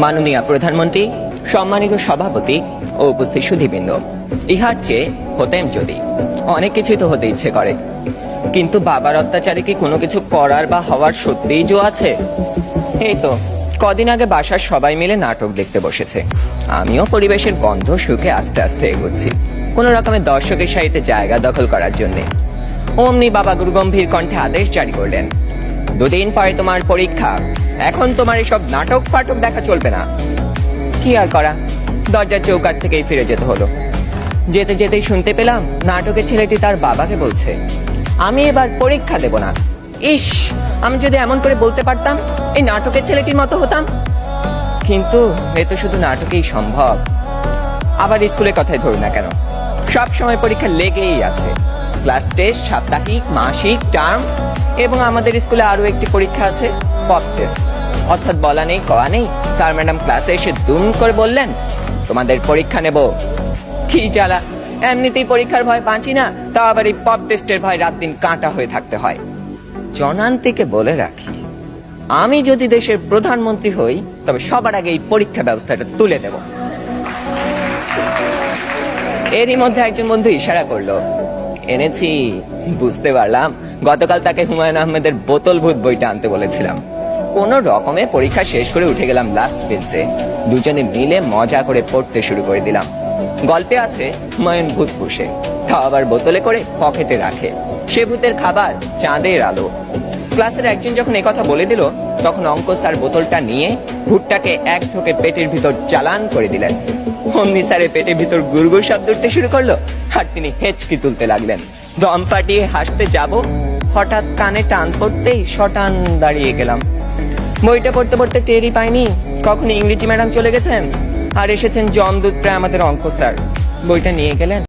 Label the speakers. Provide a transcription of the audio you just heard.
Speaker 1: মাননীয় প্রধানমন্ত্রী, সম্মানিত সভাপতি ও উপস্থিত সুধীবৃন্দ, ইহার চেয়ে হতেম যদি অনেক কিছুই তো হতে ইচ্ছে করে, কিন্তু বাবার অত্যাচারে কি কোনো কিছু করার বা হওয়ার সত্যিই জো আছে? এই তো কদিন আগে বাসার সবাই মিলে নাটক দেখতে বসেছে। আমিও পরিবেশের গন্ধ শুকে আস্তে আস্তে এগোচ্ছি কোন রকমের দর্শকের সারিতে জায়গা দখল করার জন্য। অমনি বাবা গুরুগম্ভীর কণ্ঠে আদেশ জারি করলেন, দুদিন পরে তোমার পরীক্ষা, এখন তোমার এসব নাটক ফাটক দেখা চলবে না। কি আর করা, দরজার চৌকাঠ থেকেই ফিরে যেতে হলো। যেতে যেতেই শুনতে পেলাম নাটকের ছেলেটি তার বাবাকে বলছে, আমি এবার পরীক্ষা দেব না। ইস, আমি যদি এমন করে বলতে পারতাম, এই নাটকের ছেলেটির মতো হতাম। কিন্তু এ তো শুধু নাটকেই সম্ভব। আবার স্কুলের কথাই ধরুন না কেন, সব সময় পরীক্ষা লেগেই আছে। ক্লাস টেস্ট, সাপ্তাহিক, মাসিক, টার্ম, এবং আমাদের স্কুলে আরো একটি পরীক্ষা আছে, পপ টেস্ট। অর্থাৎ বলা নেই কওয়া নেই, স্যার ম্যাডাম ক্লাসে এসে দুম করে বললেন, তোমাদের পরীক্ষা নেব। কি জ্বালা, এমনিতেই পরীক্ষার ভয় বাঁচি না, তা আবার এই পপ টেস্টের ভয় রাত দিন কাঁটা হয়ে থাকতে হয়। জনান্তিকে বলে রাখি, আমি যদি দেশের প্রধানমন্ত্রী হই, তবে সবার আগে এই পরীক্ষা ব্যবস্থাটা তুলে দেব। এরই মধ্যে একজন বন্ধু ইশারা করলো, এনেছি। বুঝতে পারলাম গতকাল তাকে হুমায়ুন আহমেদের বোতল ভূত বইটা আনতে বলেছিলাম। কোন রকমে পরীক্ষা শেষ করে উঠে গেলাম লাস্ট বেঞ্চে। দুজনে মিলে মজা করে পড়তে শুরু করে দিলাম। গল্পে আছে হুমায়ুন ভূত পুষে, তা আবার বোতলে করে পকেটে রাখে। সে ভূতের খাবার চাঁদের আলো। ক্লাসের একজন যখন একথা বলে দিল, তখন অঙ্ক স্যার বোতলটা নিয়ে ভূতটাকে এক ঢোকে পেটের ভিতর চালান করে দিলেন। অমনি স্যারের পেটের ভিতর গুড়গুড় শব্দ উঠতে শুরু করলো, আর তিনি হেঁচকি তুলতে লাগলেন। দম পাটিয়ে হাসতে যাব, হঠাৎ কানে টান পড়তেই শটান দাঁড়িয়ে গেলাম। বইটা পড়তে পড়তে টেরই পাইনি কখন ইংরেজি ম্যাডাম চলে গেছেন, আর এসেছেন জমদূত প্রায় আমাদের অঙ্ক স্যার। বইটা নিয়ে গেলেন,